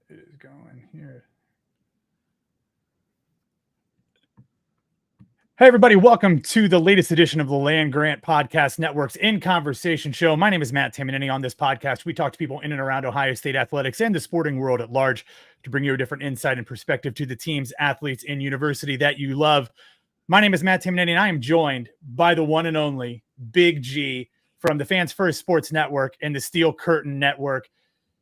is going here. Hey, everybody, welcome to the latest edition of the Land Grant Podcast Network's In Conversation show. My name is Matt Tamanini. On this podcast, we talk to people in and around Ohio State athletics and the sporting world at large to bring you a different insight and perspective to the teams, athletes, and university that you love. My name is Matt Tamanini, and I am joined by the one and only Big G from the Fans First Sports Network and the Steel Curtain Network.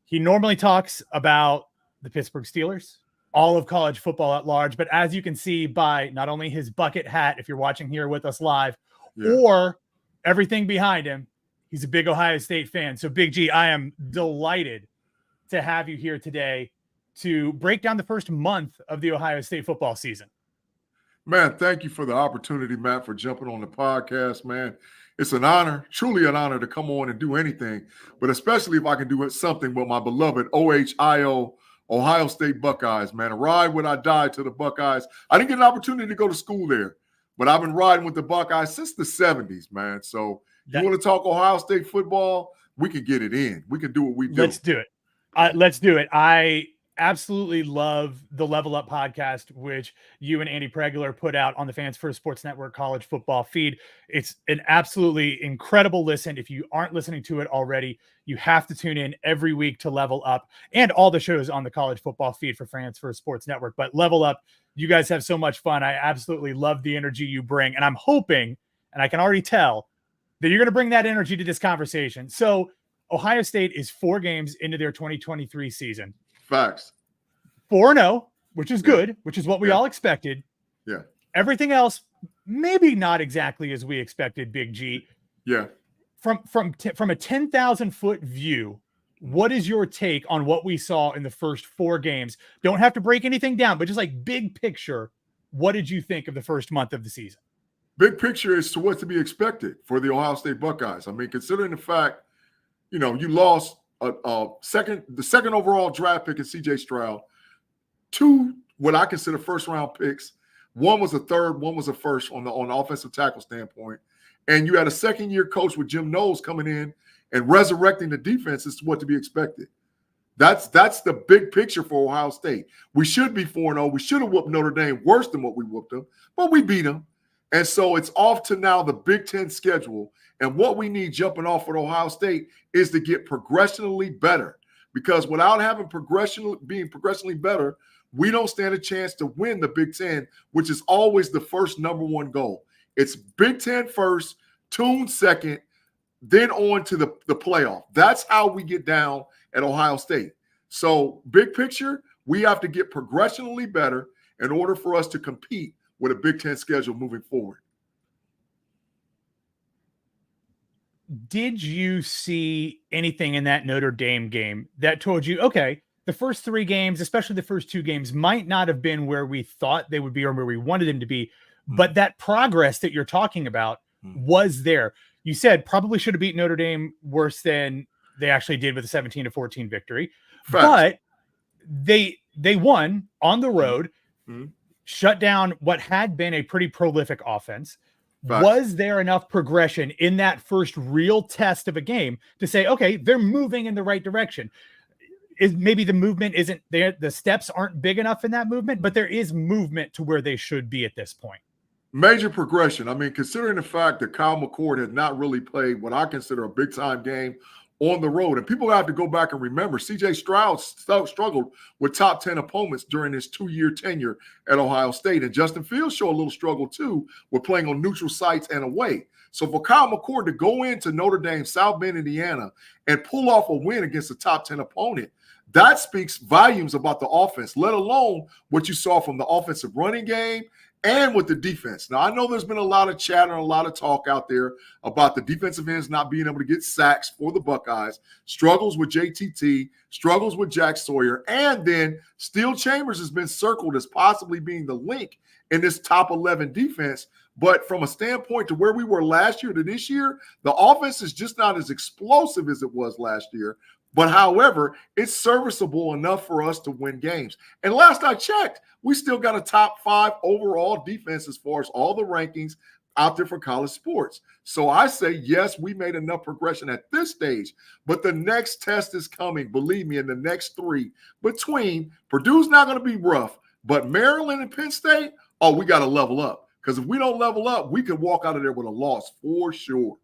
He normally talks about the Pittsburgh Steelers, all of college football at large. But as you can see by not only his bucket hat, if you're watching here with us live, or everything behind him, he's a big Ohio State fan. So Big G, I am delighted to have you here today to break down the first month of the Ohio State football season. Man, thank you for the opportunity, Matt, for jumping on the podcast, man. It's an honor, truly an honor to come on and do anything, but especially if I can do something with my beloved OHIO, Ohio State Buckeyes, man. A ride when I died to the Buckeyes. I didn't get an opportunity to go to school there, but I've been riding with the Buckeyes since the 70s, man. So you want to talk Ohio State football? We can get it in. We can do what we do. Let's do it. Let's do it. I absolutely love the Level Up podcast, which you and Andy Pregular put out on the Fans First Sports Network college football feed. It's an absolutely incredible listen. If you aren't listening to it already, you have to tune in every week to Level Up and all the shows on the college football feed for Fans First Sports Network. But Level Up, you guys have so much fun. I absolutely love the energy you bring. And I'm hoping, and I can already tell, that you're going to bring that energy to this conversation. So Ohio State is 4 games into their 2023 season. Facts. 4-0, which is good, which is what we all expected. Yeah. Everything else, maybe not exactly as we expected, Big G. Yeah. From a 10,000-foot view, what is your take on what we saw in the first 4 games? Don't have to break anything down, but just like big picture, what did you think of the first month of the season? Big picture is to what to be expected for the Ohio State Buckeyes. I mean, considering the fact, you lost the second overall draft pick in C.J. Stroud, 2 what I consider first-round picks. One was a third, one was a first on the offensive tackle standpoint. And you had a second-year coach with Jim Knowles coming in and resurrecting the defense is what to be expected. That's the big picture for Ohio State. We should be 4-0. We should have whooped Notre Dame worse than what we whooped them, but we beat them. And so it's off to now the Big Ten schedule. And what we need jumping off with Ohio State is to get progressionally better. Because without having being progressionally better, we don't stand a chance to win the Big Ten, which is always the first number one goal. It's Big Ten first, Tune second, then on to the playoff. That's how we get down at Ohio State. So big picture, we have to get progressionally better in order for us to compete with a Big Ten schedule moving forward. Did you see anything in that Notre Dame game that told you, okay, the first 3 games, especially the first 2 games, might not have been where we thought they would be or where we wanted them to be, but that progress that you're talking about was there? You said probably should have beat Notre Dame worse than they actually did with a 17-14 victory, but they won on the road, shut down what had been a pretty prolific offense. Was there enough progression in that first real test of a game to say, okay, they're moving in the right direction? Maybe the movement isn't there, the steps aren't big enough in that movement, but there is movement to where they should be at this point. Major progression. I mean, considering the fact that Kyle McCord had not really played what I consider a big-time game on the road, and people have to go back and remember, C.J. Stroud struggled with top 10 opponents during his 2-year tenure at Ohio State, and Justin Fields showed a little struggle too with playing on neutral sites and away. So for Kyle McCord to go into Notre Dame, South Bend, Indiana, and pull off a win against a top 10 opponent, that speaks volumes about the offense, let alone what you saw from the offensive running game and with the defense. Now, I know there's been a lot of chatter and a lot of talk out there about the defensive ends not being able to get sacks for the Buckeyes, struggles with JTT, struggles with Jack Sawyer, and then Steel Chambers has been circled as possibly being the link in this top 11 defense. But from a standpoint to where we were last year to this year, the offense is just not as explosive as it was last year. But however, it's serviceable enough for us to win games. And last I checked, we still got a top 5 overall defense as far as all the rankings out there for college sports. So I say, yes, we made enough progression at this stage, but the next test is coming. Believe me, in the next 3 between Purdue's not going to be rough, but Maryland and Penn State, oh, we got to level up. Because if we don't level up, we could walk out of there with a loss for sure.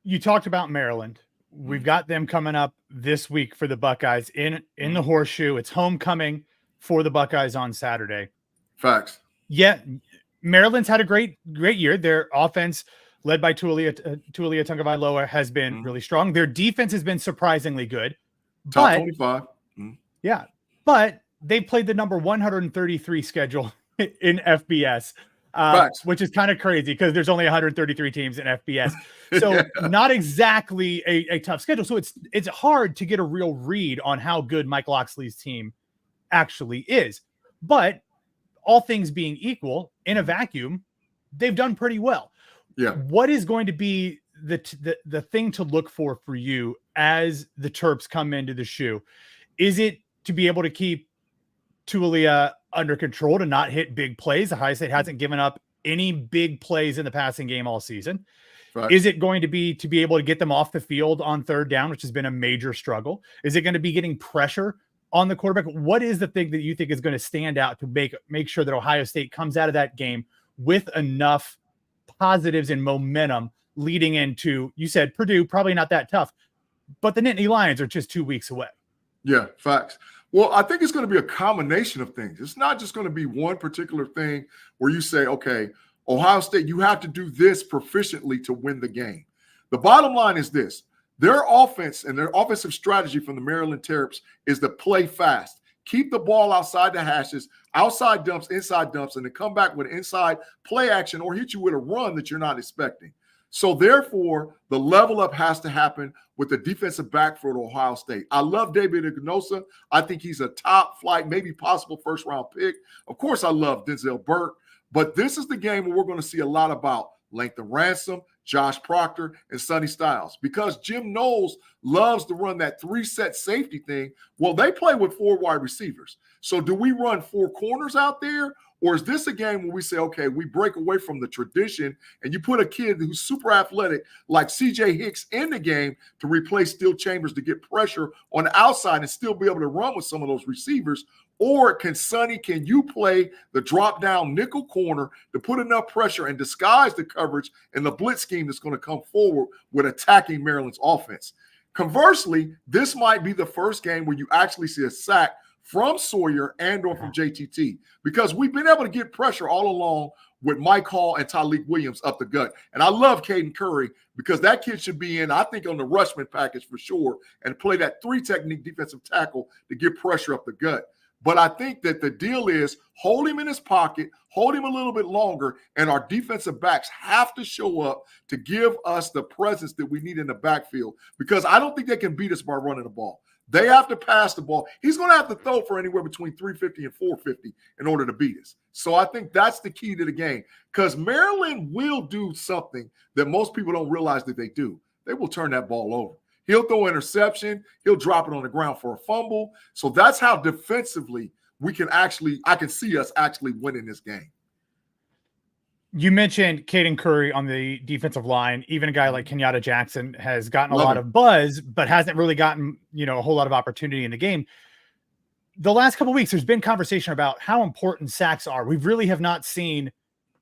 You talked about Maryland. We've got them coming up this week for the Buckeyes in the Horseshoe. It's homecoming for the Buckeyes on Saturday. Facts. Yeah, Maryland's had a great year. Their offense, led by Tulia Tagovailoa, has been really strong. Their defense has been surprisingly good. Top 25. Yeah, but they played the number 133 schedule in FBS. Which is kind of crazy because there's only 133 teams in FBS. So not exactly a tough schedule. So it's hard to get a real read on how good Mike Locksley's team actually is. But all things being equal, in a vacuum, they've done pretty well. Yeah. What is going to be the thing to look for you as the Terps come into the shoe? Is it to be able to keep Tulia under control, to not hit big plays? Ohio State hasn't given up any big plays in the passing game all season. Right. Is it going to be able to get them off the field on third down, which has been a major struggle? Is it going to be getting pressure on the quarterback? What is the thing that you think is going to stand out to make sure that Ohio State comes out of that game with enough positives and momentum leading into, you said Purdue, probably not that tough, but the Nittany Lions are just 2 weeks away. Yeah, facts. Well, I think it's going to be a combination of things. It's not just going to be one particular thing where you say, okay, Ohio State, you have to do this proficiently to win the game. The bottom line is this. Their offense and their offensive strategy from the Maryland Terps is to play fast. Keep the ball outside the hashes, outside dumps, inside dumps, and then come back with inside play action or hit you with a run that you're not expecting. So therefore, the level up has to happen with the defensive back for Ohio State. I love David Ignosa. I think he's a top flight, maybe possible first-round pick. Of course, I love Denzel Burke. But this is the game where we're going to see a lot about Langston Ransom, Josh Proctor, and Sonny Styles. Because Jim Knowles loves to run that 3-set safety thing. Well, they play with 4 wide receivers. So do we run 4 corners out there? Or is this a game where we say, okay, we break away from the tradition and you put a kid who's super athletic like C.J. Hicks in the game to replace Steel Chambers to get pressure on the outside and still be able to run with some of those receivers? Or can you play the drop down nickel corner to put enough pressure and disguise the coverage and the blitz scheme that's going to come forward with attacking Maryland's offense? Conversely, this might be the first game where you actually see a sack from Sawyer and or from JTT, because we've been able to get pressure all along with Mike Hall and Tyleik Williams up the gut. And I love Caden Curry because that kid should be in, I think, on the Rushman package for sure, and play that 3-technique defensive tackle to get pressure up the gut. But I think that the deal is hold him in his pocket, hold him a little bit longer, and our defensive backs have to show up to give us the presence that we need in the backfield, because I don't think they can beat us by running the ball. They have to pass the ball. He's going to have to throw for anywhere between 350 and 450 in order to beat us. So I think that's the key to the game, because Maryland will do something that most people don't realize that they do. They will turn that ball over. He'll throw an interception. He'll drop it on the ground for a fumble. So that's how defensively I can see us actually winning this game. You mentioned Caden Curry on the defensive line. Even a guy like Kenyatta Jackson has gotten a lot of buzz, but hasn't really gotten, a whole lot of opportunity in the game. The last couple of weeks, there's been conversation about how important sacks are. We really have not seen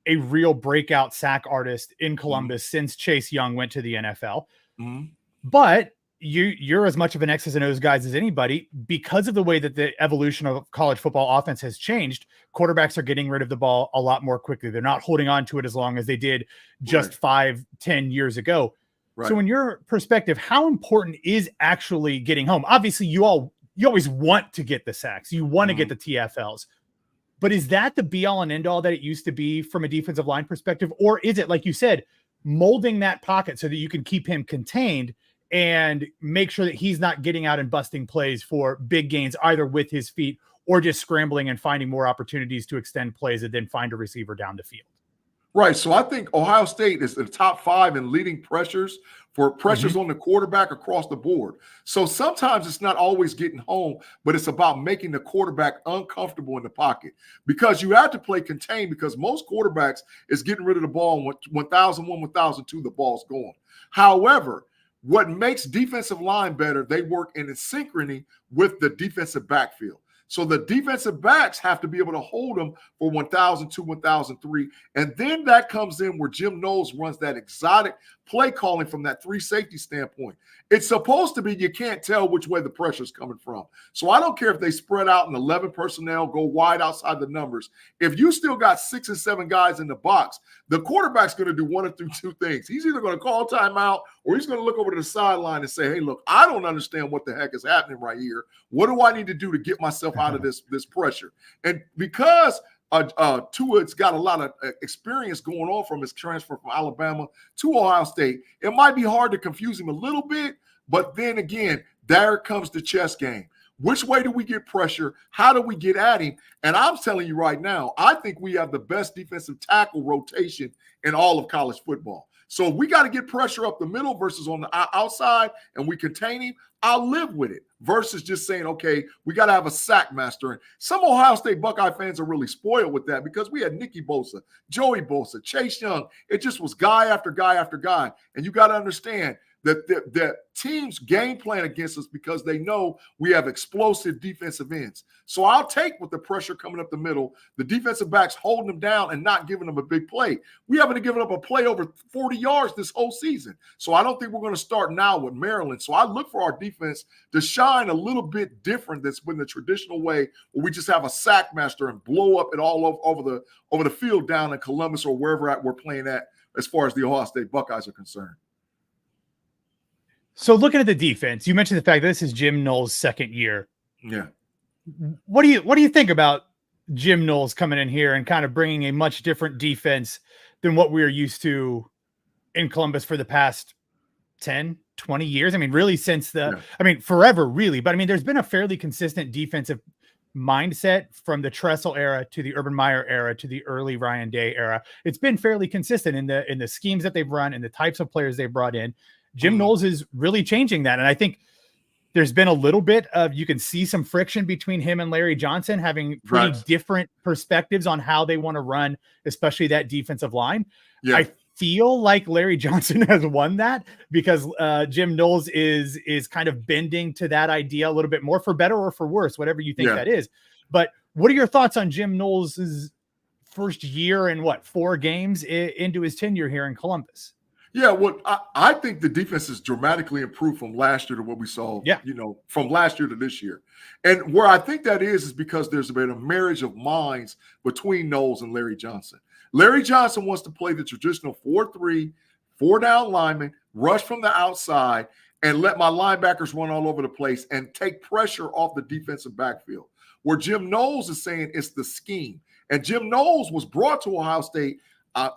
a real breakout sack artist in Columbus since Chase Young went to the NFL. But you're as much of an X's and O's guys as anybody, because of the way that the evolution of college football offense has changed. Quarterbacks are getting rid of the ball a lot more quickly. They're not holding on to it as long as they did just 5-10 years ago. Right. So in your perspective, how important is actually getting home? Obviously, you always want to get the sacks. You want to get the TFLs. But is that the be all and end all that it used to be from a defensive line perspective? Or is it, like you said, molding that pocket so that you can keep him contained and make sure that he's not getting out and busting plays for big gains, either with his feet or just scrambling and finding more opportunities to extend plays and then find a receiver down the field? Right. So I think Ohio State is the top 5 in leading pressures for pressures on the quarterback across the board. So sometimes it's not always getting home, but it's about making the quarterback uncomfortable in the pocket, because you have to play contained, because most quarterbacks is getting rid of the ball when 1,001, 1,002, the ball's going. However, what makes defensive line better, they work in synchrony with the defensive backfield. So the defensive backs have to be able to hold them for 1,002, 1,003. And then that comes in where Jim Knowles runs that exotic play calling from that three safety standpoint. It's supposed to be you can't tell which way the pressure's coming from. So I don't care if they spread out in 11 personnel, go wide outside the numbers. If you still got 6 and 7 guys in the box, the quarterback's going to do one of two things. He's either going to call timeout or he's going to look over to the sideline and say, hey, look, I don't understand what the heck is happening right here. What do I need to do to get myself out of this pressure? And because Tua's got a lot of experience going on from his transfer from Alabama to Ohio State, it might be hard to confuse him a little bit, but then again, there comes the chess game. Which way do we get pressure? How do we get at him? And I'm telling you right now, I think we have the best defensive tackle rotation in all of college football. So if we got to get pressure up the middle versus on the outside and we contain him, I'll live with it, versus just saying, okay, we got to have a sack master. And some Ohio State Buckeye fans are really spoiled with that, because we had Nicky Bosa, Joey Bosa, Chase Young. It just was guy after guy after guy. And you got to understand that teams game plan against us because they know we have explosive defensive ends. So I'll take with the pressure coming up the middle, the defensive backs holding them down and not giving them a big play. We haven't given up a play over 40 yards this whole season. So I don't think we're going to start now with Maryland. So I look for our defense to shine a little bit different than been the traditional way, where we just have a sack master and blow up it all over the field down in Columbus or wherever we're playing at, as far as the Ohio State Buckeyes are concerned. So looking at the defense, you mentioned the fact that this is Jim Knowles' second year. Yeah. What do you think about Jim Knowles coming in here and kind of bringing a much different defense than what we are used to in Columbus for the past 10, 20 years? I mean, really since forever, really. But I mean, there's been a fairly consistent defensive mindset from the Tressel era to the Urban Meyer era to the early Ryan Day era. It's been fairly consistent in the schemes that they've run and the types of players they've brought in. Jim Knowles is really changing that. And I think there's been a little bit of, you can see some friction between him and Larry Johnson, having pretty different perspectives on how they want to run, especially that defensive line. Yeah. I feel like Larry Johnson has won that because Jim Knowles is kind of bending to that idea a little bit more, for better or for worse, whatever you think that is. But what are your thoughts on Jim Knowles' first year and 4 games into his tenure here in Columbus? Yeah, well, I think the defense has dramatically improved from last year to what we saw, from last year to this year. And where I think that is because there's been a marriage of minds between Knowles and Larry Johnson. Larry Johnson wants to play the traditional 4-3, 4-down lineman, rush from the outside, and let my linebackers run all over the place and take pressure off the defensive backfield. Where Jim Knowles is saying it's the scheme. And Jim Knowles was brought to Ohio State,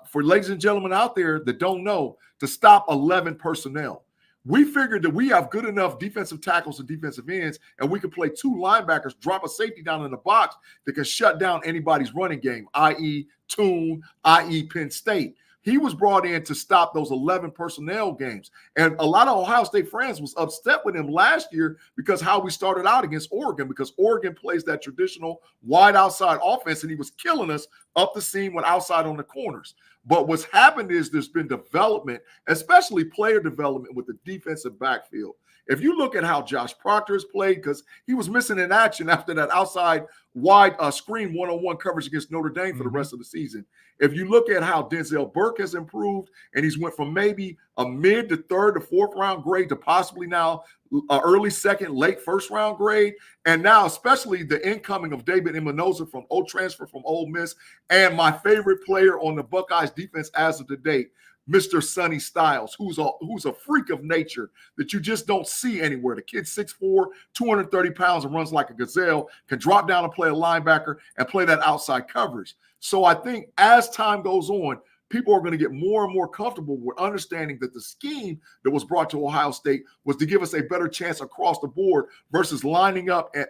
for ladies and gentlemen out there that don't know, to stop 11 personnel. We figured that we have good enough defensive tackles and defensive ends, and we could play 2 linebackers, drop a safety down in the box that can shut down anybody's running game, i.e. Tune, i.e. Penn State. He was brought in to stop those 11 personnel games. And a lot of Ohio State fans was upset with him last year because how we started out against Oregon, because Oregon plays that traditional wide outside offense, and he was killing us up the seam with outside on the corners. But what's happened is there's been development, especially player development with the defensive backfield. If you look at how Josh Proctor has played, because he was missing in action after that outside wide screen one-on-one coverage against Notre Dame for the rest of the season. If you look at how Denzel Burke has improved, and he's went from maybe a mid to 3rd to 4th round grade to possibly now early 2nd, late 1st round grade. And now especially the incoming of David Imanoza from transfer from Ole Miss, and my favorite player on the Buckeyes defense as of today, Mr. Sonny Styles, who's a freak of nature that you just don't see anywhere. The kid's 6'4", 230 pounds, and runs like a gazelle, can drop down and play a linebacker and play that outside coverage. So I think as time goes on, people are going to get more and more comfortable with understanding that the scheme that was brought to Ohio State was to give us a better chance across the board versus lining up at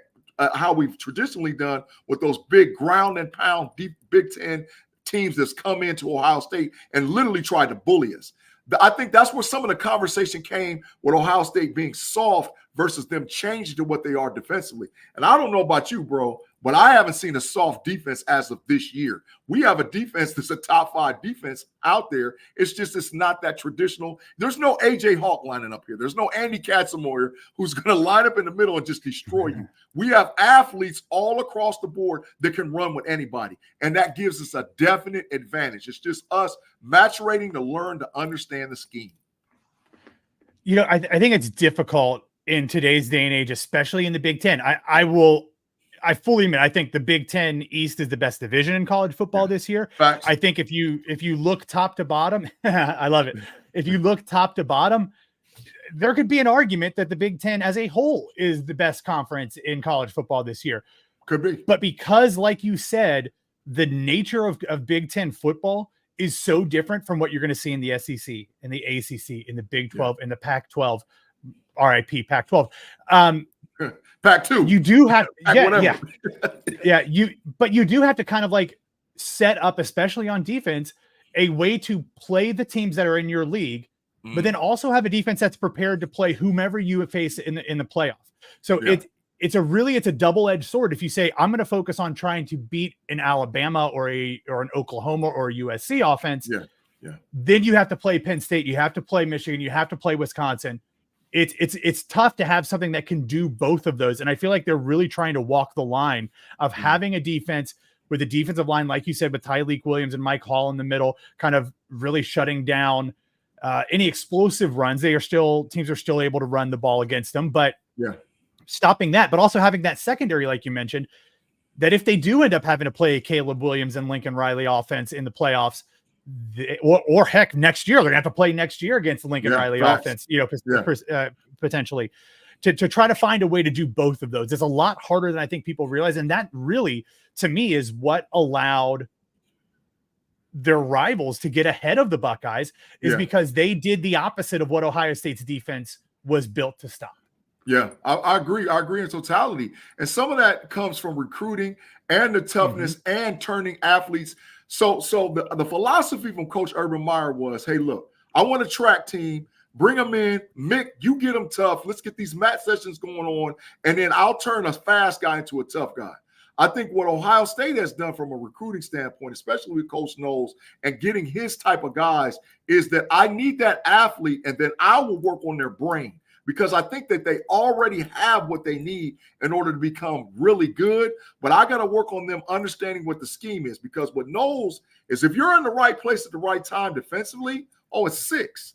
how we've traditionally done with those big ground and pound deep Big Ten teams that's come into Ohio State and literally tried to bully us. I think that's where some of the conversation came with Ohio State being soft versus them changing to what they are defensively. And I don't know about you, bro, but I haven't seen a soft defense as of this year. We have a defense that's a top 5 defense out there. It's not that traditional. There's no AJ Hawk lining up here. There's no Andy Katzenmoyer who's going to line up in the middle and just destroy you. We have athletes all across the board that can run with anybody, and that gives us a definite advantage. It's just us maturating to learn to understand the scheme. You know, I think it's difficult in today's day and age, especially in the Big Ten. I fully admit, I think the Big Ten East is the best division in college football this year. Facts. I think if you look top to bottom, I love it. If you look top to bottom, there could be an argument that the Big Ten as a whole is the best conference in college football this year. Could be. But because, like you said, the nature of Big Ten football is so different from what you're going to see in the SEC, in the ACC, in the Big 12, in the Pac-12, RIP Pac-12. Pac-2. You do have, yeah. But you do have to kind of like set up, especially on defense, a way to play the teams that are in your league, but then also have a defense that's prepared to play whomever you face in the playoff. So it's a double-edged sword. If you say, I'm going to focus on trying to beat an Alabama or an Oklahoma or a USC offense, then you have to play Penn State, you have to play Michigan, you have to play Wisconsin. It's tough to have something that can do both of those. And I feel like they're really trying to walk the line of having a defense with a defensive line, like you said, with Tyleik Williams and Mike Hall in the middle, kind of really shutting down any explosive runs. Teams are still able to run the ball against them, but stopping that, but also having that secondary, like you mentioned, that if they do end up having to play a Caleb Williams and Lincoln Riley offense in the playoffs, or heck, next year, they're going to have to play next year against the Lincoln Riley offense, potentially to try to find a way to do both of those. It's a lot harder than I think people realize. And that really, to me, is what allowed their rivals to get ahead of the Buckeyes is because they did the opposite of what Ohio State's defense was built to stop. Yeah, I agree. I agree in totality. And some of that comes from recruiting and the toughness and turning athletes. So the philosophy from Coach Urban Meyer was, hey, look, I want a track team. Bring them in. Mick, you get them tough. Let's get these mat sessions going on, and then I'll turn a fast guy into a tough guy. I think what Ohio State has done from a recruiting standpoint, especially with Coach Knowles and getting his type of guys, is that I need that athlete, and then I will work on their brain. Because I think that they already have what they need in order to become really good. But I got to work on them understanding what the scheme is. Because what Knowles is, if you're in the right place at the right time defensively, it's 6.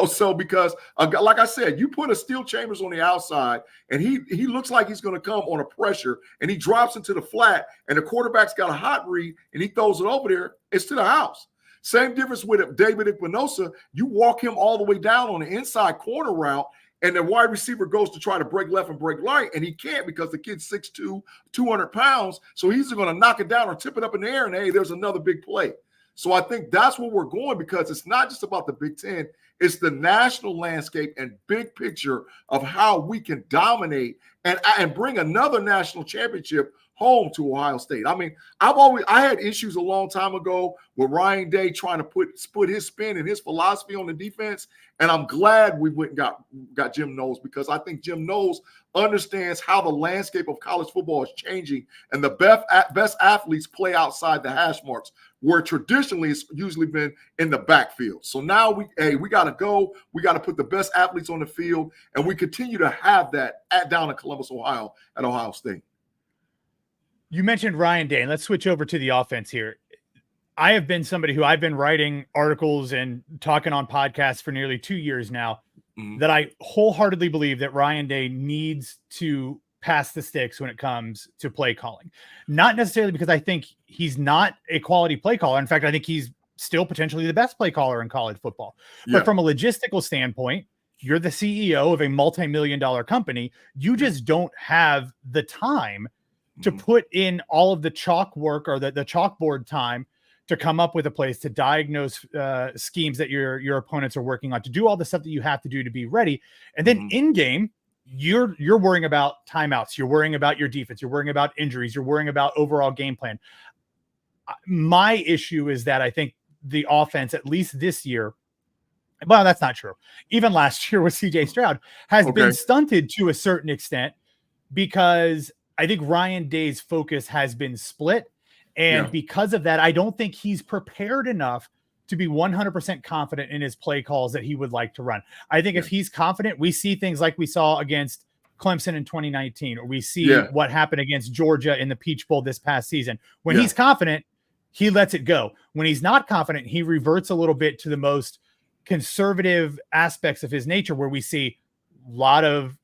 So because, like I said, you put a Steel Chambers on the outside, and he looks like he's going to come on a pressure, and he drops into the flat, and the quarterback's got a hot read, and he throws it over there, it's to the house. Same difference with David Igbinosa. You walk him all the way down on the inside corner route, and the wide receiver goes to try to break left and break right, and he can't because the kid's 6'2", 200 pounds. So he's going to knock it down or tip it up in the air, and hey, there's another big play. So I think that's where we're going, because it's not just about the Big Ten. It's the national landscape and big picture of how we can dominate and bring another national championship home to Ohio State. I mean, I had issues a long time ago with Ryan Day trying to put his spin and his philosophy on the defense, and I'm glad we went and got Jim Knowles, because I think Jim Knowles understands how the landscape of college football is changing, and the best athletes play outside the hash marks, where traditionally it's usually been in the backfield. So now we got to go. We got to put the best athletes on the field, and we continue to have that down in Columbus, Ohio, at Ohio State. You mentioned Ryan Day, and let's switch over to the offense here. I have been somebody who I've been writing articles and talking on podcasts for nearly 2 years now, that I wholeheartedly believe that Ryan Day needs to pass the sticks when it comes to play calling. Not necessarily because I think he's not a quality play caller. In fact, I think he's still potentially the best play caller in college football. But from a logistical standpoint, you're the CEO of a multi-million-dollar company. You just don't have the time to put in all of the chalk work or the chalkboard time to come up with a place to diagnose schemes that your opponents are working on, to do all the stuff that you have to do to be ready. And then in game, you're worrying about timeouts. You're worrying about your defense. You're worrying about injuries. You're worrying about overall game plan. My issue is that I think the offense, at least this year, Well, that's not true. Even last year with CJ Stroud has been Okay. stunted to a certain extent because I think Ryan Day's focus has been split. And Yeah. because of that, I don't think he's prepared enough to be 100% confident in his play calls that he would like to run. I think if he's confident, we see things like we saw against Clemson in 2019, or we see what happened against Georgia in the Peach Bowl this past season. When he's confident, he lets it go. When he's not confident, he reverts a little bit to the most conservative aspects of his nature, where we see a lot of,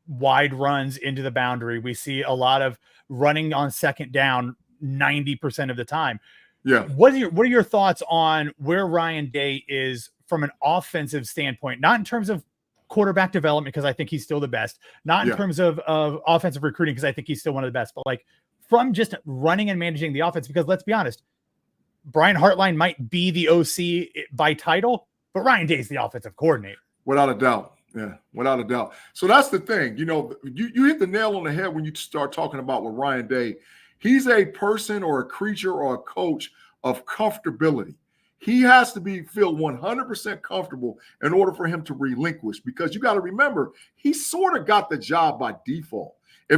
wide runs into the boundary. We see a lot of running on second down 90% of the time. Yeah. What are your thoughts on where Ryan Day is from an offensive standpoint, not in terms of quarterback development, because I think he's still the best, not in terms of offensive recruiting, because I think he's still one of the best, but like from just running and managing the offense? Because let's be honest, Brian Hartline might be the OC by title, but Ryan Day is the offensive coordinator. Without a doubt. Yeah, without a doubt. So that's the thing. You hit the nail on the head when you start talking about with Ryan Day. He's a person or a creature or a coach of comfortability. He has to feel 100% comfortable in order for him to relinquish, because you got to remember, he sort of got the job by default. We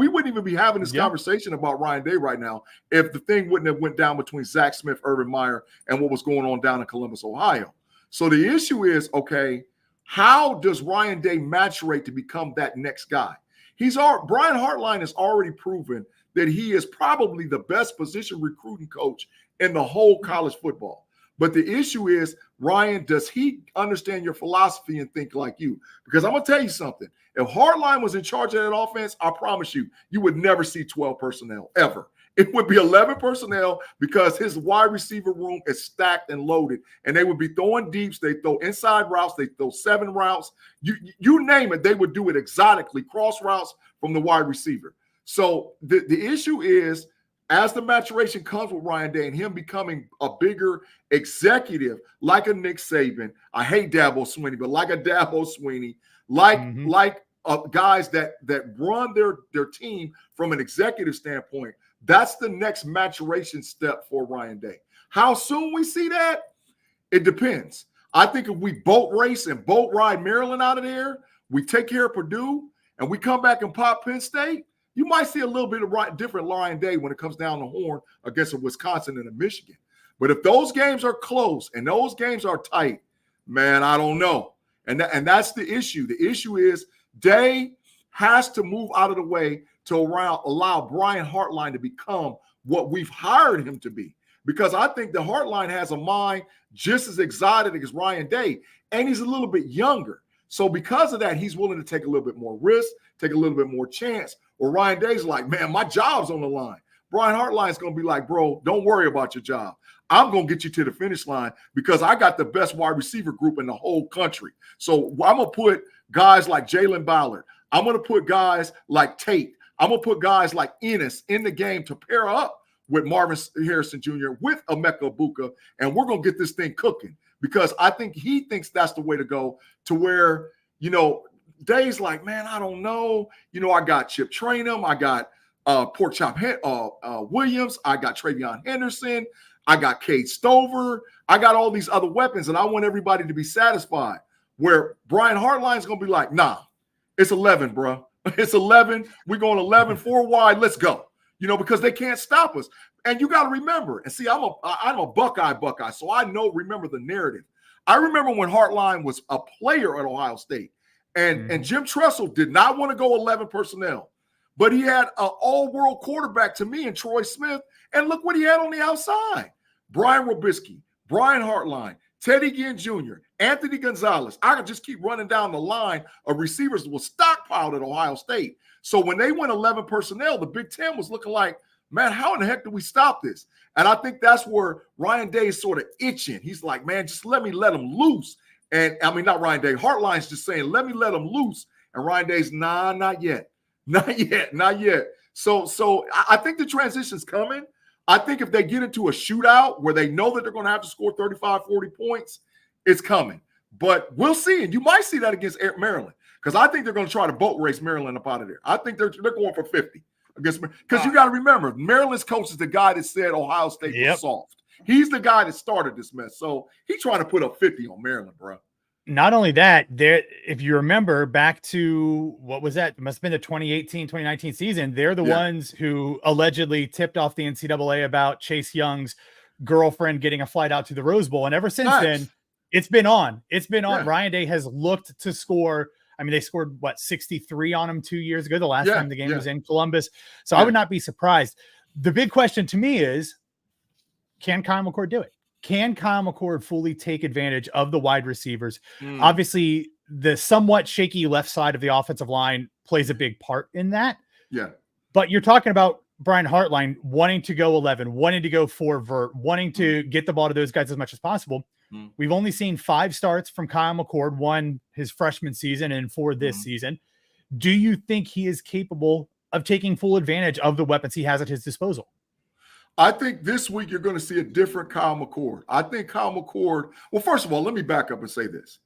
wouldn't even be having this conversation about Ryan Day right now if the thing wouldn't have went down between Zach Smith, Urban Meyer, and what was going on down in Columbus, Ohio. So the issue is, okay, how does Ryan Day maturate to become that next guy? Brian Hartline has already proven that he is probably the best position recruiting coach in the whole college football. But the issue is, Ryan, does he understand your philosophy and think like you? Because I'm going to tell you something. If Hartline was in charge of that offense, I promise you would never see 12 personnel ever. It would be 11 personnel, because his wide receiver room is stacked and loaded, and they would be throwing deeps. They throw inside routes. They throw 7 routes. You name it, they would do it exotically, cross routes from the wide receiver. So the issue is, as the maturation comes with Ryan Day and him becoming a bigger executive, like a Nick Saban, I hate Dabo Swinney, but like a Dabo Swinney, like guys that run their team from an executive standpoint, that's the next maturation step for Ryan Day. How soon we see that? It depends. I think if we boat race and boat ride Maryland out of there, we take care of Purdue, and we come back and pop Penn State, you might see a little bit of different Ryan Day when it comes down the horn against a Wisconsin and a Michigan. But if those games are close and those games are tight, man, I don't know. And that's the issue. The issue is Day has to move out of the way to allow Brian Hartline to become what we've hired him to be. Because I think the Hartline has a mind just as exotic as Ryan Day, and he's a little bit younger. So because of that, he's willing to take a little bit more risk, take a little bit more chance. Or Ryan Day's like, man, my job's on the line. Brian Hartline's going to be like, bro, don't worry about your job. I'm going to get you to the finish line because I got the best wide receiver group in the whole country. So I'm going to put guys like Jalen Ballard. I'm going to put guys like Tate. I'm going to put guys like Ennis in the game to pair up with Marvin Harrison Jr., with Emeka Egbuka, and we're going to get this thing cooking, because I think he thinks that's the way to go, to where, Day's like, man, I don't know. I got Chip Trainum. I got Pork Chop Williams. I got Travion Henderson. I got Cade Stover. I got all these other weapons, and I want everybody to be satisfied. Where Brian Hartline's going to be like, nah, it's 11, bro. It's 11. We're going 11, 4 wide. Let's go. Because they can't stop us. And you got to remember, and see, I'm a Buckeye, so remember the narrative. I remember when Hartline was a player at Ohio State, and Jim Tressel did not want to go 11 personnel, but he had an all-world quarterback to me and Troy Smith, and look what he had on the outside. Brian Robisky, Brian Hartline, Teddy Ginn Jr., Anthony Gonzalez. I could just keep running down the line of receivers that was stockpiled at Ohio State. So when they went 11 personnel, the Big Ten was looking like, man, how in the heck do we stop this? And I think that's where Ryan Day is sort of itching. He's like, man, just let me let him loose. And I mean, not Ryan Day. Hartline's just saying, let me let him loose. And Ryan Day's, nah, not yet. Not yet. So I think the transition's coming. I think if they get into a shootout where they know that they're going to have to score 35, 40 points, it's coming. But we'll see. And you might see that against Maryland, because I think they're going to try to boat race Maryland up out of there. I think they're going for 50 against, because you got to remember, Maryland's coach is the guy that said Ohio State was soft. He's the guy that started this mess. So he's trying to put up 50 on Maryland, bro. Not only that, there, if you remember back to what was that? It must have been the 2018-2019 season. They're the ones who allegedly tipped off the NCAA about Chase Young's girlfriend getting a flight out to the Rose Bowl. And ever since then, it's been on. It's been on. Ryan Day has looked to score. I mean, they scored what 63 on him 2 years ago, the last time the game was in Columbus. So I would not be surprised. The big question to me is, can Kyle McCord do it? Can Kyle McCord fully take advantage of the wide receivers? Obviously, the somewhat shaky left side of the offensive line plays a big part in that. Yeah. But you're talking about Brian Hartline wanting to go 11, wanting to go 4 vert, wanting to get the ball to those guys as much as possible. We've only seen 5 starts from Kyle McCord, 1 his freshman season and 4 this season. Do you think he is capable of taking full advantage of the weapons he has at his disposal? I think this week you're going to see a different Kyle McCord. I think Kyle McCord, well, first of all, let me back up and say this.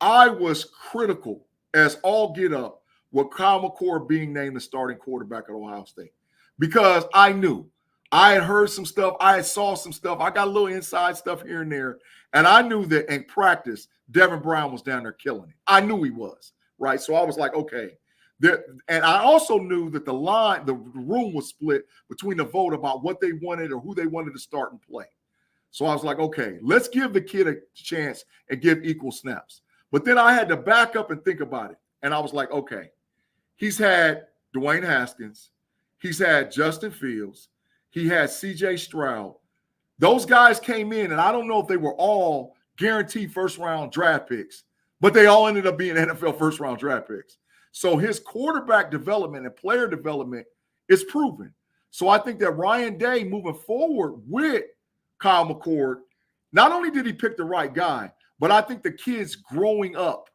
I was critical as all get up with Kyle McCord being named the starting quarterback at Ohio State because I knew. I had heard some stuff. I had saw some stuff. I got a little inside stuff here and there. And I knew that in practice, Devin Brown was down there killing it. I knew he was, right? So I was like, okay. And I also knew that the room was split between the vote about what they wanted or who they wanted to start and play. So I was like, okay, let's give the kid a chance and give equal snaps. But then I had to back up and think about it. And I was like, okay, he's had Dwayne Haskins. He's had Justin Fields. He had C.J. Stroud. Those guys came in, and I don't know if they were all guaranteed first-round draft picks, but they all ended up being NFL first-round draft picks. So his quarterback development and player development is proven. So I think that Ryan Day moving forward with Kyle McCord, not only did he pick the right guy, but I think the kid's growing up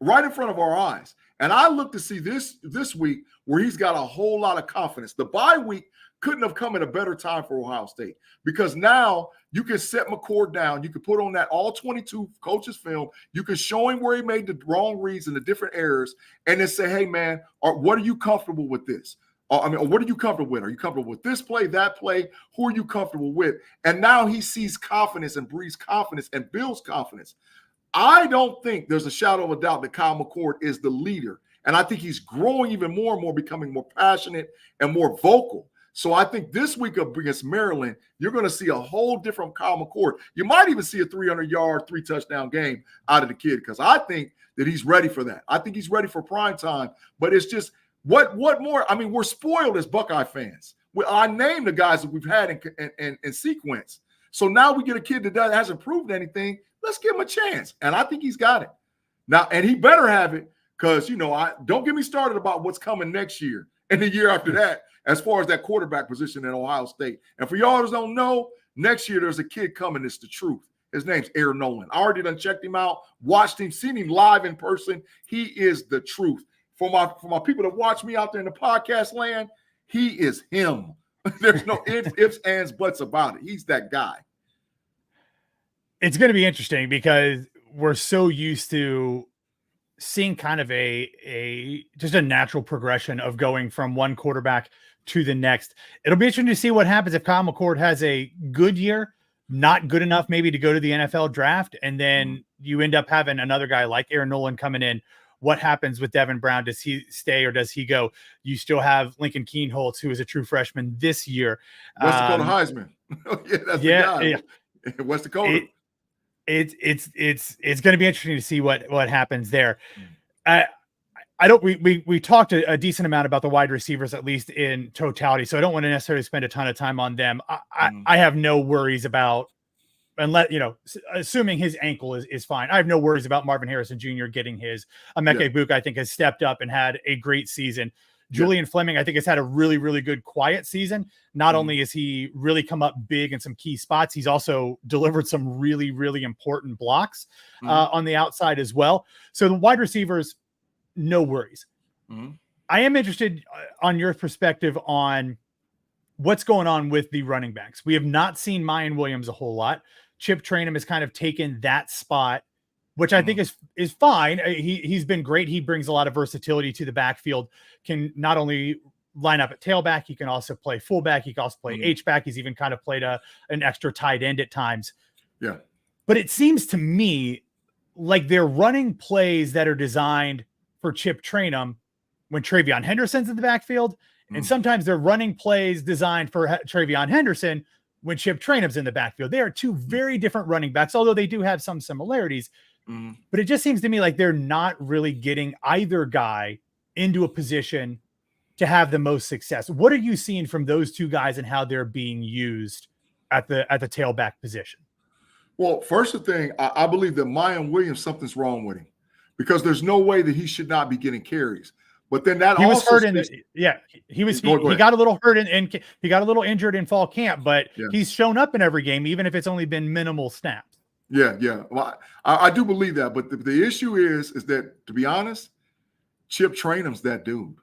right in front of our eyes. And I look to see this week where he's got a whole lot of confidence. The bye week couldn't have come at a better time for Ohio State because now you can set McCord down. You can put on that all 22 coaches film. You can show him where he made the wrong reads and the different errors and then say, hey, man, what are you comfortable with this? What are you comfortable with? Are you comfortable with this play, that play? Who are you comfortable with? And now he sees confidence and breathes confidence and builds confidence. I don't think there's a shadow of a doubt that Kyle McCord is the leader. And I think he's growing even more and more, becoming more passionate and more vocal. So I think this week against Maryland, you're going to see a whole different Kyle McCord. You might even see a 300-yard, 3-touchdown game out of the kid because I think that he's ready for that. I think he's ready for prime time. But it's just what more? I mean, we're spoiled as Buckeye fans. I named the guys that we've had in sequence. So now we get a kid that hasn't proved anything. Let's give him a chance. And I think he's got it. Now, and he better have it because, don't get me started about what's coming next year and the year after that. As far as that quarterback position in Ohio State. And for y'all who don't know, next year there's a kid coming. It's the truth. His name's Aaron Nolan. I already done checked him out, watched him, seen him live in person. He is the truth. For my people that watch me out there in the podcast land, he is him. There's no ifs, ands, buts about it. He's that guy. It's going to be interesting because we're so used to seeing kind of just a natural progression of going from one quarterback to the next. It'll be interesting to see what happens if Kyle McCord has a good year, not good enough maybe to go to the NFL draft, and then you end up having another guy like Aaron Nolan coming in. What happens with Devin Brown? Does he stay or does he go? You still have Lincoln Keenholz, who is a true freshman this year. West Dakota Heisman. That's the guy. Yeah. West Dakota. It's going to be interesting to see what happens there. We talked a decent amount about the wide receivers, at least in totality. So I don't want to necessarily spend a ton of time on them. I have no worries about, assuming his ankle is fine. I have no worries about Marvin Harrison Jr. getting his. Emeka Egbuka, I think, has stepped up and had a great season. Julian Fleming, I think, has had a really, really good quiet season. Not only has he really come up big in some key spots, he's also delivered some really, really important blocks on the outside as well. So the wide receivers, no worries. I am interested on your perspective on what's going on with the running backs. We have not seen Mayan Williams a whole lot. Chip Trayanum has kind of taken that spot, which I think is fine. He's been great. He brings a lot of versatility to the backfield, can not only line up at tailback. He can also play fullback. He can also play H-back. He's even kind of played an extra tight end at times. Yeah. But it seems to me like they're running plays that are designed for Chip Trayanum when TreVeyon Henderson's in the backfield. And sometimes they're running plays designed for TreVeyon Henderson when Chip Trayanum's in the backfield. They are two very different running backs, although they do have some similarities. But it just seems to me like they're not really getting either guy into a position to have the most success. What are you seeing from those two guys and how they're being used at the tailback position? Well, first the thing, I believe that Mayan Williams, something's wrong with him because there's no way that he should not be getting carries. But then that he also was hurt he got a little hurt and he got a little injured in fall camp, but he's shown up in every game, even if it's only been minimal snaps. Yeah. Well, I do believe that, but the issue is that, to be honest, Chip Trayanum's that dude.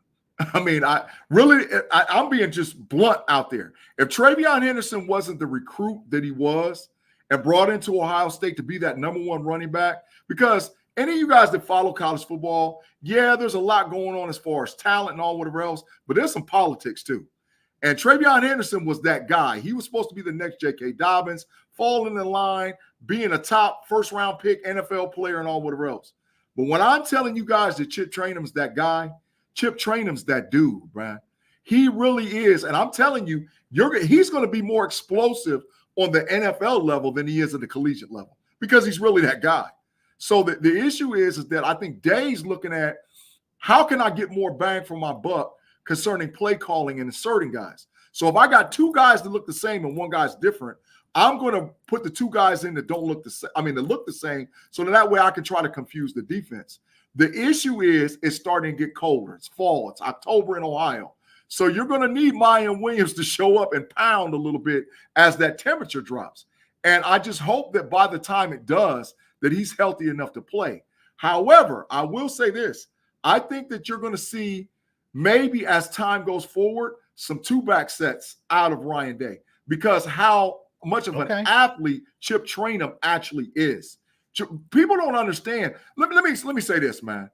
I mean, I'm being just blunt out there. If TreVeyon Henderson wasn't the recruit that he was and brought into Ohio State to be that number one running back, because any of you guys that follow college football, there's a lot going on as far as talent and all whatever else, but there's some politics too. And TreVeyon Henderson was that guy. He was supposed to be the next J.K. Dobbins, falling in line, being a top first-round pick, NFL player, and all whatever else. But when I'm telling you guys that Chip Trayanum's that guy, Chip Trayanum's that dude, man. He really is. And I'm telling you, he's going to be more explosive on the NFL level than he is at the collegiate level because he's really that guy. So the issue is that I think Day's looking at how can I get more bang for my buck concerning play calling and inserting guys. So if I got two guys that look the same and one guy's different, I'm going to put the two guys in that don't look the same. I mean, that look the same. So that way I can try to confuse the defense. The issue is it's starting to get colder. It's fall. It's October in Ohio. So you're going to need Mayan Williams to show up and pound a little bit as that temperature drops. And I just hope that by the time it does, that he's healthy enough to play. However, I will say this. I think that you're going to see maybe as time goes forward, some two-back sets out of Ryan Day because how much of an athlete Chip Trayanum actually is. People don't understand. Let me say this, man.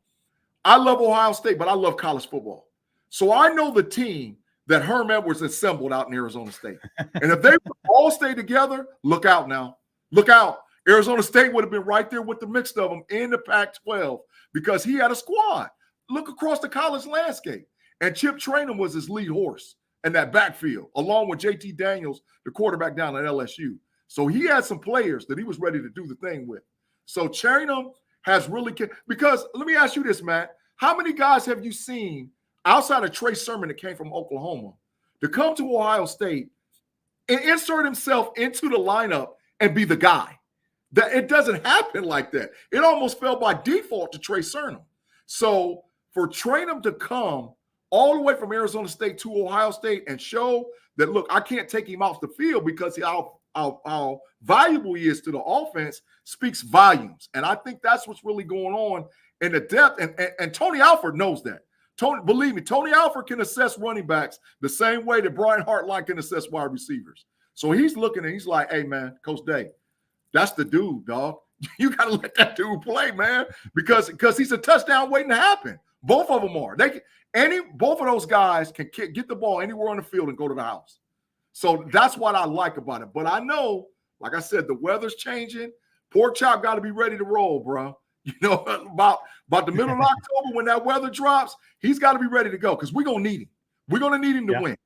I love Ohio State, but I love college football. So I know the team that Herm Edwards assembled out in Arizona State. And if they all stay together, look out now. Look out. Arizona State would have been right there with the mix of them in the Pac-12 because he had a squad. Look across the college landscape. And Chip Trayanum was his lead horse in that backfield, along with JT Daniels, the quarterback down at LSU. So he had some players that he was ready to do the thing with. So Trayanum has really – because let me ask you this, Matt. How many guys have you seen outside of Trey Sermon that came from Oklahoma to come to Ohio State and insert himself into the lineup and be the guy? That it doesn't happen like that. It almost fell by default to Trey Sermon. So for Trayanum to come all the way from Arizona State to Ohio State and show that, look, I can't take him off the field because how valuable he is to the offense speaks volumes. And I think that's what's really going on in the depth. And Tony Alford knows that. Believe me, Tony Alford can assess running backs the same way that Brian Hartline can assess wide receivers. So he's looking and he's like, hey, man, Coach Day, that's the dude, dog. You got to let that dude play, man, because he's a touchdown waiting to happen. Both of them are. Both of those guys can get the ball anywhere on the field and go to the house. So that's what I like about it. But I know, like I said, the weather's changing. Pork chop got to be ready to roll, bro. You know, about the middle of October when that weather drops, he's got to be ready to go because we're going to need him. We're going to need him to win.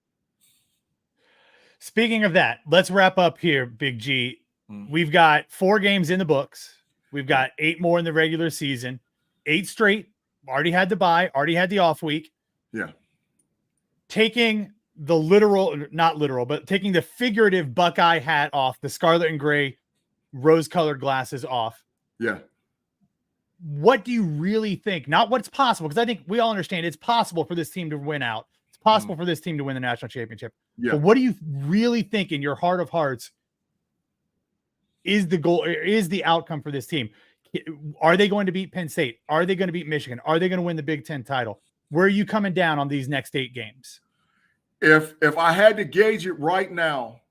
Speaking of that, let's wrap up here, Big G. We've got 4 games in the books. We've got 8 more in the regular season. 8 straight. Already had the bye. Already had the off week. Yeah. Taking the not literal, but taking the figurative Buckeye hat off, the scarlet and gray rose-colored glasses off. Yeah. What do you really think? Not what's possible, because I think we all understand it's possible for this team to win out. It's possible for this team to win the national championship. Yeah. But what do you really think in your heart of hearts is the goal, is the outcome for this team? Are they going to beat Penn State? Are they going to beat Michigan? Are they going to win the Big Ten title? Where are you coming down on these next 8 games? If I had to gauge it right now,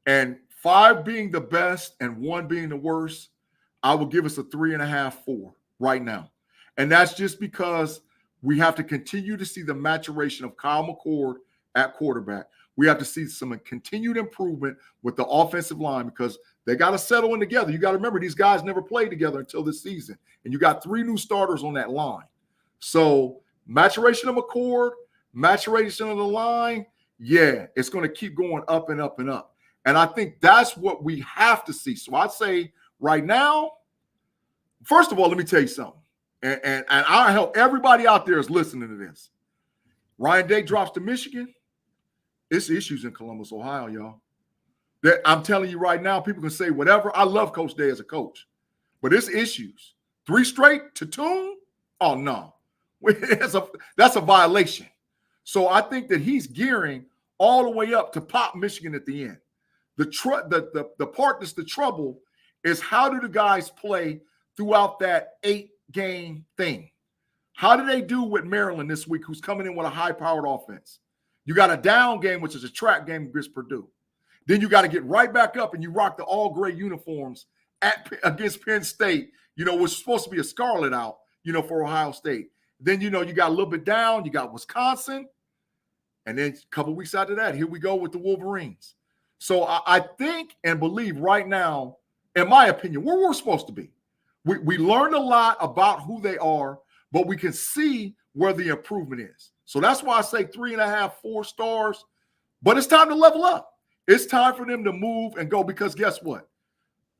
and 5 being the best and 1 being the worst, I would give us a 3.5, 4 right now. And that's just because we have to continue to see the maturation of Kyle McCord at quarterback. We have to see some continued improvement with the offensive line because they got to settle in together. You got to remember, these guys never played together until this season, and you got 3 new starters on that line. So maturation of McCord, maturation of the line, yeah, it's going to keep going up and up and up. And I think that's what we have to see. So I'd say right now, first of all, let me tell you something. And I hope everybody out there is listening to this. Ryan Day drops to Michigan. It's issues in Columbus, Ohio, y'all. That I'm telling you right now, people can say whatever. I love Coach Day as a coach, but it's issues. 3 straight to Tune? Oh, no. That's a violation. So I think that he's gearing all the way up to pop Michigan at the end. The part that's the trouble is how do the guys play throughout that 8-game thing? How do they do with Maryland this week, who's coming in with a high-powered offense? You got a down game, which is a track game against Purdue. Then you got to get right back up and you rock the all-gray uniforms against Penn State, which is supposed to be a scarlet out, for Ohio State. Then, you got a little bit down. You got Wisconsin. And then a couple weeks after that, here we go with the Wolverines. So I think and believe right now, in my opinion, where we're supposed to be. We learned a lot about who they are, but we can see where the improvement is. So that's why I say 3.5, 4 stars. But it's time to level up. It's time for them to move and go because guess what?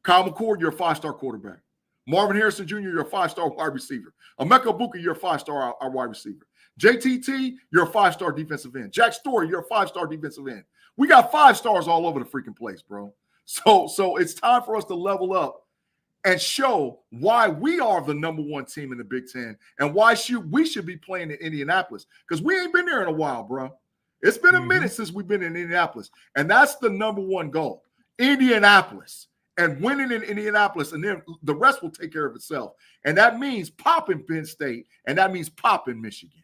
Kyle McCord, you're a 5-star quarterback. Marvin Harrison Jr., you're a 5-star wide receiver. Emeka Egbuka, you're a 5-star wide receiver. JTT, you're a 5-star defensive end. Jack Story, you're a 5-star defensive end. We got 5 stars all over the freaking place, bro. So it's time for us to level up and show why we are the number 1 team in the Big Ten and why we should be playing in Indianapolis because we ain't been there in a while, bro. It's been a minute since we've been in Indianapolis, and that's the number 1 goal, Indianapolis, and winning in Indianapolis, and then the rest will take care of itself. And that means popping Penn State, and that means popping Michigan.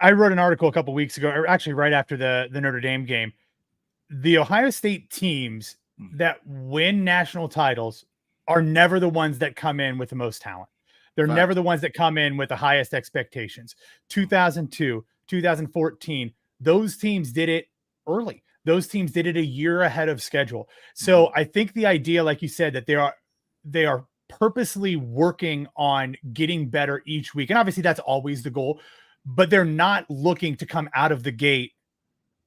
I wrote an article a couple weeks ago, or actually right after the Notre Dame game. The Ohio State teams that win national titles are never the ones that come in with the most talent. They're never the ones that come in with the highest expectations. 2002, 2014, those teams did it early. Those teams did it a year ahead of schedule. So I think the idea, like you said, that they are purposely working on getting better each week. And obviously that's always the goal, but they're not looking to come out of the gate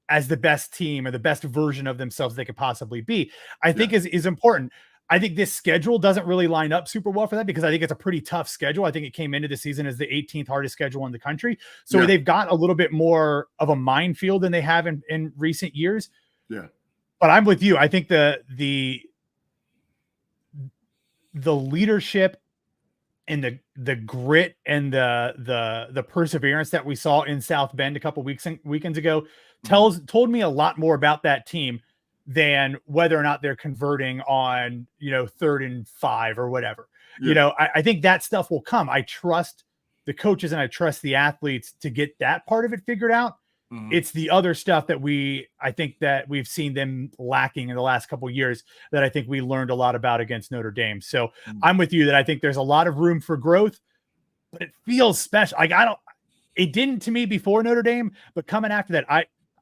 as the best team or the best version of themselves they could possibly be. I think is important. I think this schedule doesn't really line up super well for that because I think it's a pretty tough schedule. I think it came into the season as the 18th hardest schedule in the country. So they've got a little bit more of a minefield than they have in recent years. Yeah. But I'm with you. I think the leadership and the grit and the perseverance that we saw in South Bend a couple weekends ago told me a lot more about that team than whether or not they're converting on 3rd and 5 or whatever. I think that stuff will come. I trust the coaches and I trust the athletes to get that part of it figured out. It's the other stuff that I think that we've seen them lacking in the last couple of years that I think we learned a lot about against Notre Dame. So I'm with you that I think there's a lot of room for growth, but it feels special. Like it didn't to me before Notre Dame, but coming after that,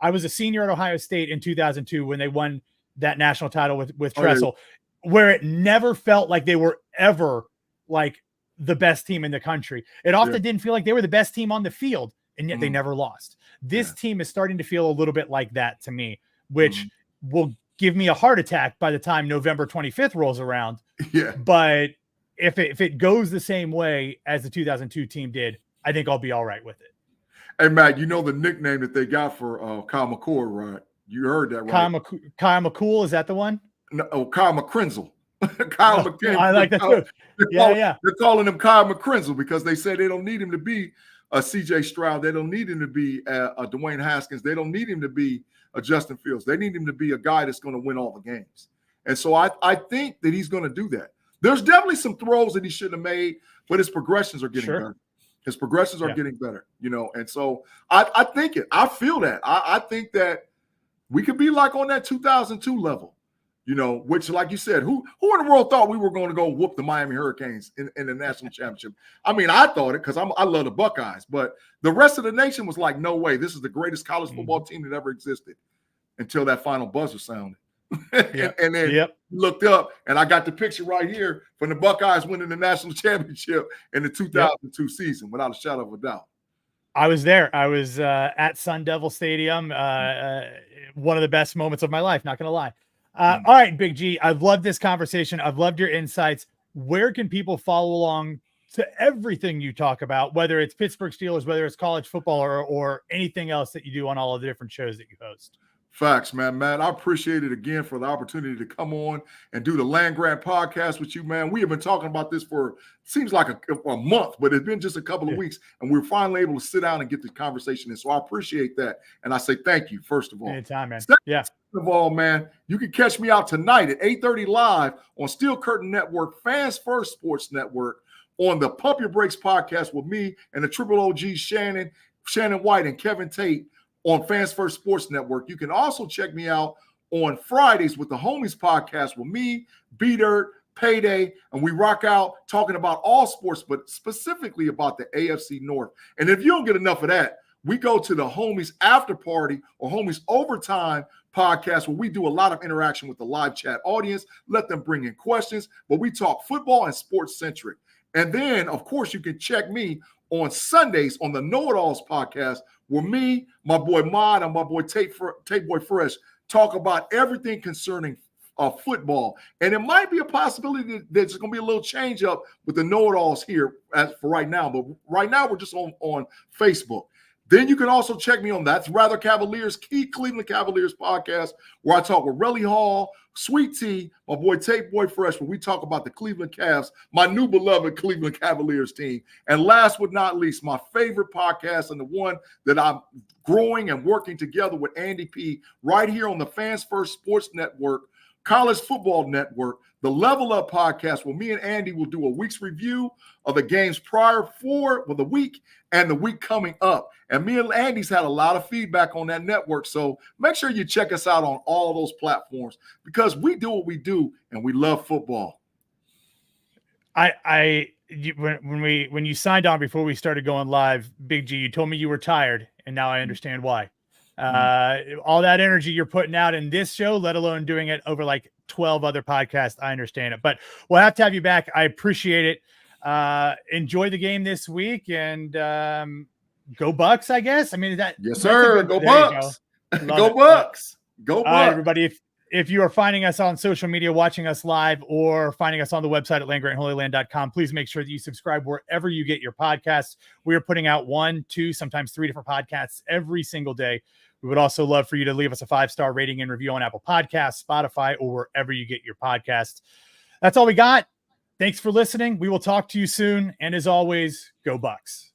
I was a senior at Ohio State in 2002 when they won that national title with Tressel, where it never felt like they were ever like the best team in the country. It often didn't feel like they were the best team on the field, and yet they never lost. This team is starting to feel a little bit like that to me, which will give me a heart attack by the time November 25th rolls around. Yeah. But if it goes the same way as the 2002 team did, I think I'll be all right with it. Hey, Matt, you know the nickname that they got for Kyle McCord, right? You heard that, right? Kyle McCool, is that the one? No, Kyle McCrenzel. Kyle McCrenzel. I like that too. They're calling him Kyle McCrenzel because they say they don't need him to be a CJ Stroud. They don't need him to be a Dwayne Haskins. They don't need him to be a Justin Fields. They need him to be a guy that's going to win all the games. And so I think that he's going to do that. There's definitely some throws that he shouldn't have made, but his progressions are getting better. His progressions are getting better, and so I think I feel that. I think that we could be like on that 2002 level, which, like you said, who in the world thought we were going to go whoop the Miami Hurricanes in the national championship? I mean, I thought it because I love the Buckeyes, but the rest of the nation was like, no way. This is the greatest college football team that ever existed until that final buzzer sounded. And then looked up, and I got the picture right here from the Buckeyes winning the national championship in the 2002 season, without a shadow of a doubt. I was there. I was at Sun Devil Stadium. One of the best moments of my life, not going to lie. All right, Big G, I've loved this conversation. I've loved your insights. Where can people follow along to everything you talk about, whether it's Pittsburgh Steelers, whether it's college football, or anything else that you do on all of the different shows that you host? Facts, man. Matt, I appreciate it again for the opportunity to come on and do the Land Grant podcast with you, man. We have been talking about this for, seems like a month, but it's been just a couple of weeks, and we're finally able to sit down and get the conversation in. So I appreciate that, and I say thank you, first of all. Anytime, man. Second of all, man, you can catch me out tonight at 8:30 live on Steel Curtain Network, Fans First Sports Network, on the Pump Your Brakes podcast with me and the Triple OG Shannon White and Kevin Tate on Fans First Sports Network. You can also check me out on Fridays with the Homies podcast with me, B-Dirt, Payday, and we rock out talking about all sports, but specifically about the AFC North. And if you don't get enough of that, we go to the Homies After Party or Homies Overtime podcast, where we do a lot of interaction with the live chat audience, let them bring in questions, but we talk football and sports centric. And then, of course, you can check me on Sundays on the Know It Alls podcast, where me, my boy Mod, and my boy Tate Boy Fresh talk about everything concerning football. And it might be a possibility that there's going to be a little change up with the Know It Alls here for right now. But right now, we're just on Facebook. Then you can also check me on That's Rather Cavaliers, Cleveland Cavaliers podcast, where I talk with Relly Hall, Sweet Tea, my boy Tate Boy Fresh, where we talk about the Cleveland Cavs, my new beloved Cleveland Cavaliers team. And last but not least, my favorite podcast and the one that I'm growing and working together with Andy P. right here on the Fans First Sports Network, College Football Network, the Level Up podcast, where me and Andy will do a week's review of the games prior for the week and the week coming up. And me and Andy's had a lot of feedback on that network. So make sure you check us out on all those platforms, because we do what we do and we love football. When you signed on before we started going live, Big G, you told me you were tired, and now I understand why. All that energy you're putting out in this show, let alone doing it over like 12 other podcasts, I understand it. But we'll have to have you back. I appreciate it. Enjoy the game this week, and go Bucks, I guess. I mean, yes, sir. Go Bucks. Go Bucks. Go Bucks. Everybody, if you are finding us on social media, watching us live, or finding us on the website at landgrantholyland.com, please make sure that you subscribe wherever you get your podcasts. We are putting out 1, 2, sometimes 3 different podcasts every single day. We would also love for you to leave us a 5-star rating and review on Apple Podcasts, Spotify, or wherever you get your podcasts. That's all we got. Thanks for listening. We will talk to you soon. And as always, go Bucks.